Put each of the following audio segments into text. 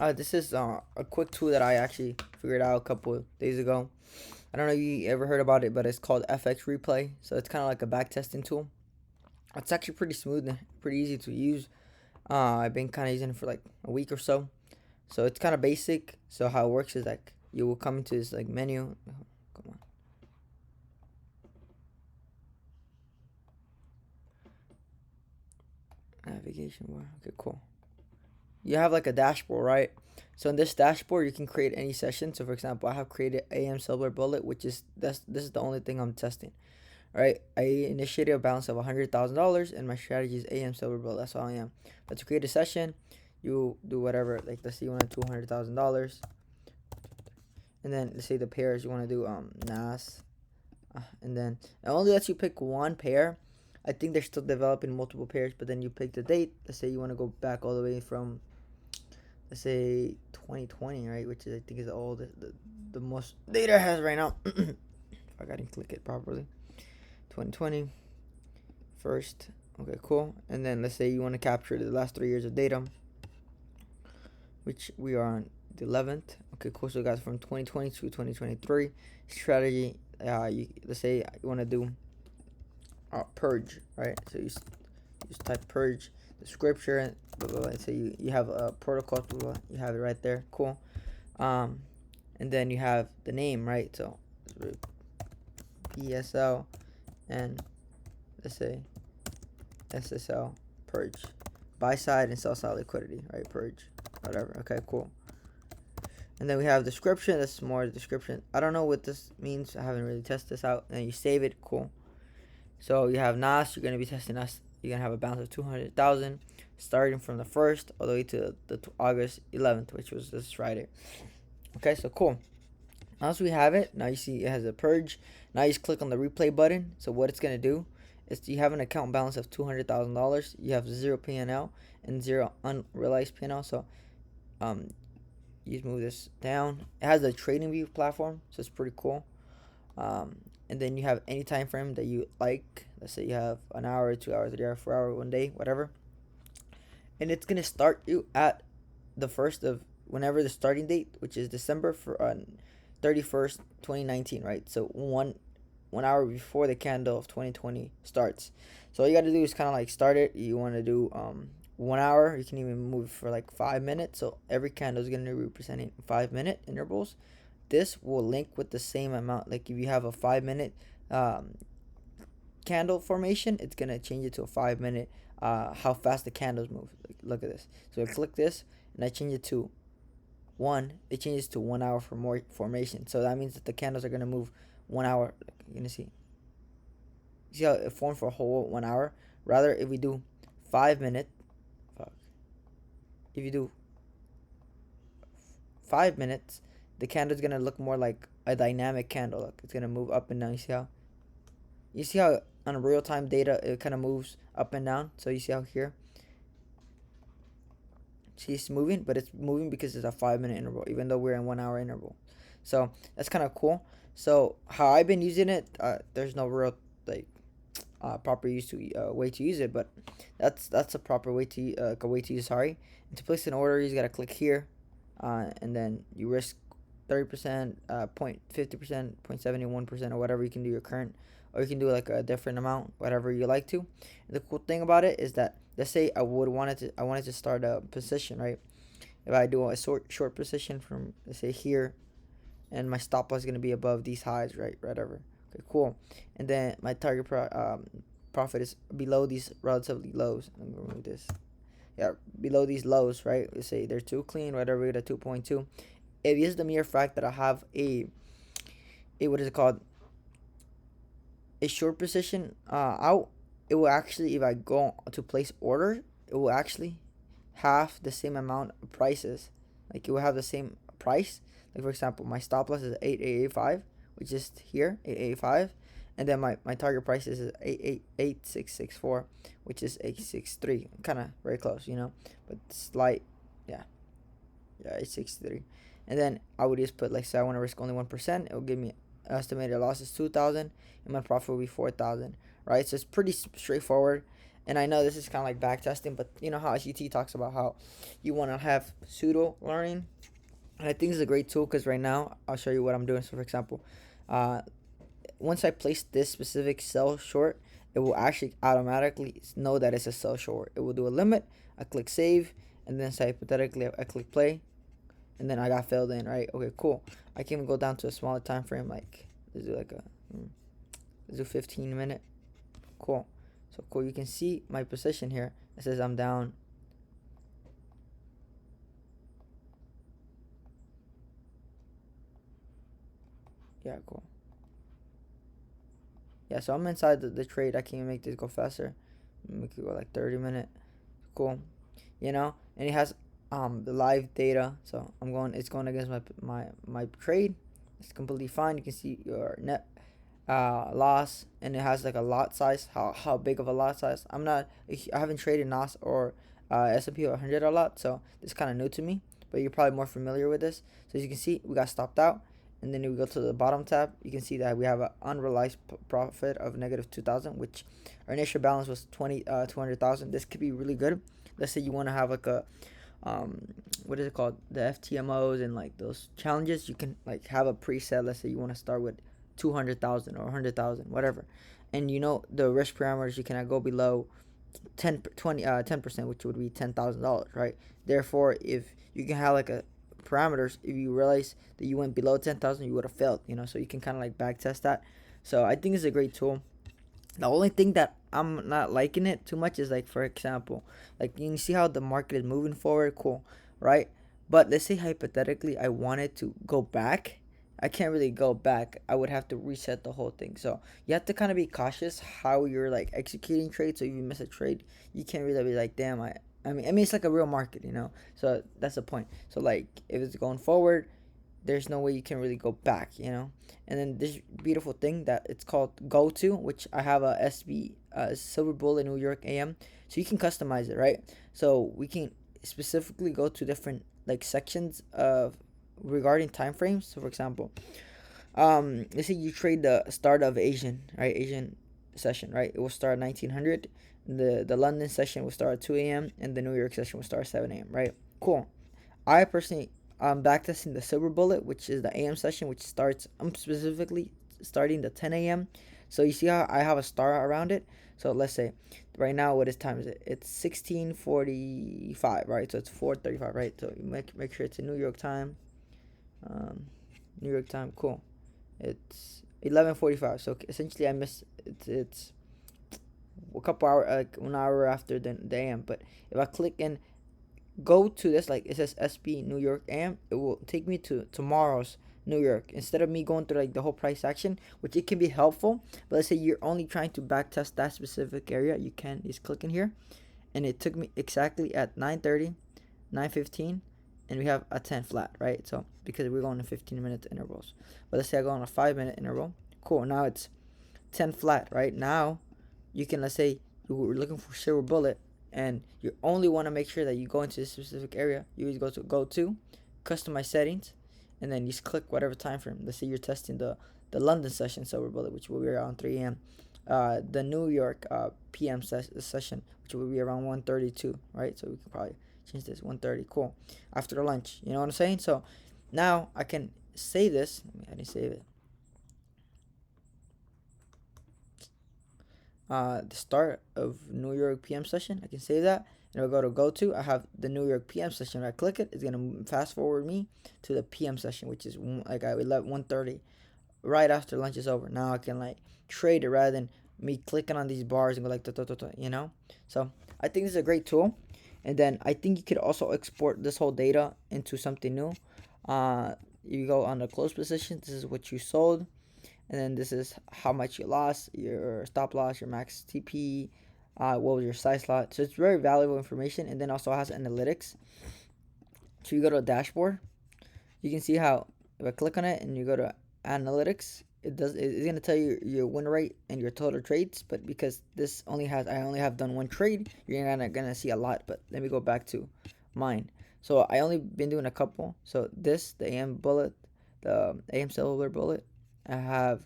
This is a quick tool that I actually figured out a couple of days ago. I don't know if you ever heard about it, but it's called FX Replay. So it's kind of like a back testing tool. It's actually pretty smooth and pretty easy to use. I've been kind of using it for like a week or so. So it's kind of basic. So how it works is like you will come into this like menu. Come on. Navigation bar. Okay, cool. You have like a dashboard, right? So in this dashboard, you can create any session. So for example, I have created AM Silver Bullet, which is this is the only thing I'm testing. Right? I initiated a balance of $100,000, and my strategy is AM Silver Bullet. That's all I am. But to create a session, you do whatever. Like let's say you want $200,000, and then let's say the pairs you want to do NAS, and then it only lets you pick one pair. I think they're still developing multiple pairs, but then you pick the date. Let's say you want to go back all the way from, let's say 2020, right? Which is I think is all the most data it has right now. If I gotta click it properly, 2020 first. Okay, cool. And then let's say you want to capture the last 3 years of data, which we are on the 11th. Okay, cool. So guys, from 2020 to 2023 strategy. Let's say you want to do purge, right? So you just type purge, the scripture, blah, blah, blah. So you have a protocol, blah, blah, you have it right there. Cool. Um, and then you have the name, right? So PSL and let's say SSL purge, buy side and sell side liquidity, right? Purge, whatever. Okay, cool. And then we have description. That's more description. I don't know what this means. I haven't really tested this out. And then you save it. Cool. So you have NAS. You're gonna be testing NAS. You're gonna have a balance of 200,000, starting from the 1st all the way to the August 11th, which was this Friday. Okay, so cool. Once we have it, now you see it has a purge. Now you just click on the replay button. So what it's gonna do is you have an account balance of $200,000. You have zero PNL and zero unrealized PNL. So you just move this down. It has a trading view platform, so it's pretty cool. And then you have any time frame that you like. Let's say you have an hour, 2 hours, 3 hours, 4 hour, one day, whatever. And it's gonna start you at the first of whenever the starting date, which is December for 31st, 2019, right? So one hour before the candle of 2020 starts. So all you gotta do is kind of like start it. You want to do 1 hour. You can even move for like 5 minutes. So every candle is gonna be representing 5 minute intervals. This will link with the same amount. Like if you have a 5 minute candle formation, it's gonna change it to a 5 minute. How fast the candles move. Like, look at this. So I click this and I change it to one. It changes to 1 hour for more formation. So that means that the candles are gonna move 1 hour. Like, you're gonna see. You see how it formed for a whole 1 hour. Rather, if we do 5 minute, fuck. If you do 5 minutes, the candle is gonna look more like a dynamic candle. Look, it's gonna move up and down. You see how on real time data it kind of moves up and down. So you see how here, see it's moving, but it's moving because it's a 5 minute interval, even though we're in 1 hour interval. So that's kind of cool. So how I've been using it, there's no real like proper use to way to use it, but that's a proper way to use. Sorry, and to place an order, you just gotta click here, and then you risk 30%, 50%, 0.71%, or whatever you can do your current, or you can do like a different amount, whatever you like to. And the cool thing about it is that let's say I wanted to start a position, right? If I do a short position from let's say here, and my stop loss is gonna be above these highs, right? Whatever. Okay, cool. And then my target profit is below these relatively lows. Let me remove this. Yeah, below these lows, right? Let's say they're too clean, whatever. We get a 2.2. It is the mere fact that I have a what is it called, a short position out. It will actually, if I go to place order, it will actually have the same amount of prices. Like it will have the same price. Like for example, my stop loss is 8885, which is here 8885, and then my target price is 8664, which is 863. Kind of very close, but slight, yeah, 863. And then I would just put like say I want to risk only 1%. It will give me estimated loss is 2,000, and my profit will be 4,000. Right, so it's pretty straightforward. And I know this is kind of like back testing, but you know how SUT talks about how you want to have pseudo learning. And I think it's a great tool because right now I'll show you what I'm doing. So for example, uh, once I place this specific cell short, it will actually automatically know that it's a cell short. It will do a limit. I click save, and then say hypothetically I click play, and then I got filled in. Right? Okay, cool. I can even go down to a smaller time frame, like let's do like a let's do 15 minute. Cool. So cool. You can see my position here. It says I'm down. Yeah, cool. Yeah, so I'm inside the trade. I can even make this go faster. Make it go like 30 minute. Cool. You know, and it has the live data. So I'm going. It's going against my trade. It's completely fine. You can see your net loss, and it has like a lot size. How big of a lot size? I haven't traded NOS or S&P 100 a lot, so this is kind of new to me. But you're probably more familiar with this. So as you can see, we got stopped out. And then we go to the bottom tab. You can see that we have an unrealized profit of negative 2,000, which our initial balance was 200,000. This could be really good. Let's say you want to have like a what is it called, the FTMOs and like those challenges. You can like have a preset. Let's say you want to start with 200,000 or 100,000, whatever, and you know the risk parameters. You cannot go below 10%, which would be $10,000, right? Therefore, if you can have like a parameters, if you realize that you went below 10,000, you would have failed, so you can kind of like back test that. So I think it's a great tool. The only thing that I'm not liking it too much is, like, for example, like you can see how the market is moving forward, cool, right? But let's say hypothetically I wanted to go back. I can't really go back. I would have to reset the whole thing. So you have to kind of be cautious how you're like executing trades. So if you miss a trade, you can't really be like, damn, I mean, it's like a real market. So that's the point. So like, if it's going forward, there's no way you can really go back. And then this beautiful thing that it's called Go To, which I have a SB Silver Bullet New York AM, so you can customize it, right? So we can specifically go to different like sections of regarding time frames. So for example, let's say you trade the start of Asian session, right? It will start at 1900. The London session will start at 2 a.m. and the New York session will start at 7 a.m. Right? Cool. I personally backtesting the Silver Bullet, which is the AM session, which starts. I'm specifically starting the 10 a.m. So you see how I have a star around it. So let's say right now, what is time is it? It's 16:45, right? So it's 4:35, right? So you make sure it's in New York time. Um, New York time, cool. It's 11:45. So essentially, I missed. It's a couple hour, like 1 hour after the AM. But if I click and go to this, like it says SB New York AM, it will take me to tomorrow's New York instead of me going through like the whole price action, which it can be helpful. But let's say you're only trying to back test that specific area, you can just click in here, and it took me exactly at 9:30, 9:15, and we have a 10 flat, right? So because we're going in 15-minute intervals. But let's say I go on a 5-minute interval. Cool. Now it's 10 flat, right? Now you can, let's say you were looking for Silver Bullet, and you only want to make sure that you go into this specific area. You just go to customize settings, and then you just click whatever time frame. Let's say you're testing the London session Silver Bullet, which will be around 3 a.m. The New York PM session, which will be around 1:32, right? So we can probably change this 1:30. Cool. After lunch, you know what I'm saying? So now I can save this. I didn't save it. The start of New York PM session. I can save that, and I'll go to. I have the New York PM session. When I click it, it's gonna fast forward me to the PM session, which is like at 1:30, right after lunch is over. Now I can like trade it rather than me clicking on these bars and go like So I think this is a great tool, and then I think you could also export this whole data into something new. You go on the close position. This is what you sold, and then this is how much you lost, your stop loss, your max TP, what was your size lot. So it's very valuable information, and then also has analytics. So you go to a dashboard, you can see how if I click on it and you go to analytics, it's gonna tell you your win rate and your total trades. But because I only have done one trade, you're not gonna see a lot. But let me go back to mine. So I only been doing a couple. So the AM Bullet, the AM Silver Bullet, I have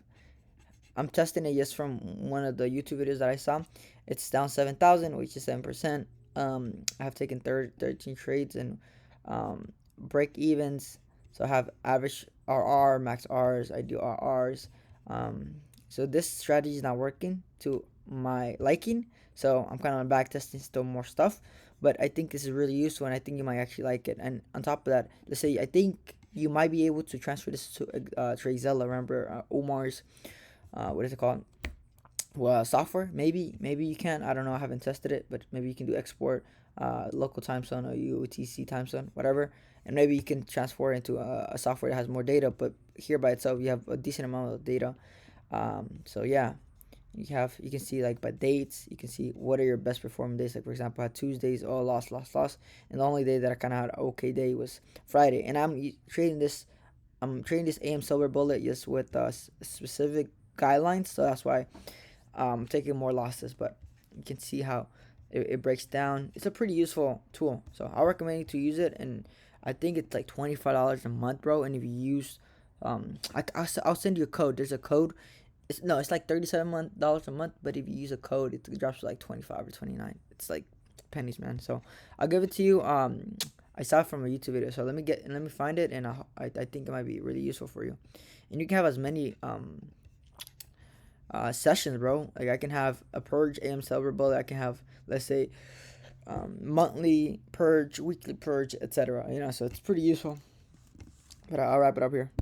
I'm testing it just from one of the YouTube videos that I saw. It's down 7,000, which is 7%. I have taken 13 trades and break evens. So I have average RR, max Rs. I do RRs. Um, so this strategy is not working to my liking. So I'm kind of back testing still more stuff. But I think this is really useful, and I think you might actually like it. And on top of that, let's say I think you might be able to transfer this to Trezella. Remember Omar's what is it called? Well, software. Maybe you can. I don't know. I haven't tested it, but maybe you can do export local time zone or UTC time zone, whatever, and maybe you can transfer it into a software that has more data. But here by itself, you have a decent amount of data. So yeah, you can see like by dates. You can see what are your best performing days. Like for example, I had Tuesdays, oh lost, and the only day that I kind of had an okay day was Friday. And trading this. I'm trading this AM Silver Bullet just with specific guidelines, so that's why taking more losses. But you can see how it breaks down. It's a pretty useful tool, so I recommend you to use it. And I think it's like $25 a month, bro. And if you use I'll send you a code. There's a code. It's like $37 a month, but if you use a code, it drops to like 25 or 29. It's like pennies, man. So I'll give it to you. I saw it from a YouTube video, so let me find it, and I think it might be really useful for you. And you can have as many sessions, bro. Like I can have a purge AM silver bullet. I can have, let's say, monthly purge, weekly purge, etc. So it's pretty useful. But I'll wrap it up here.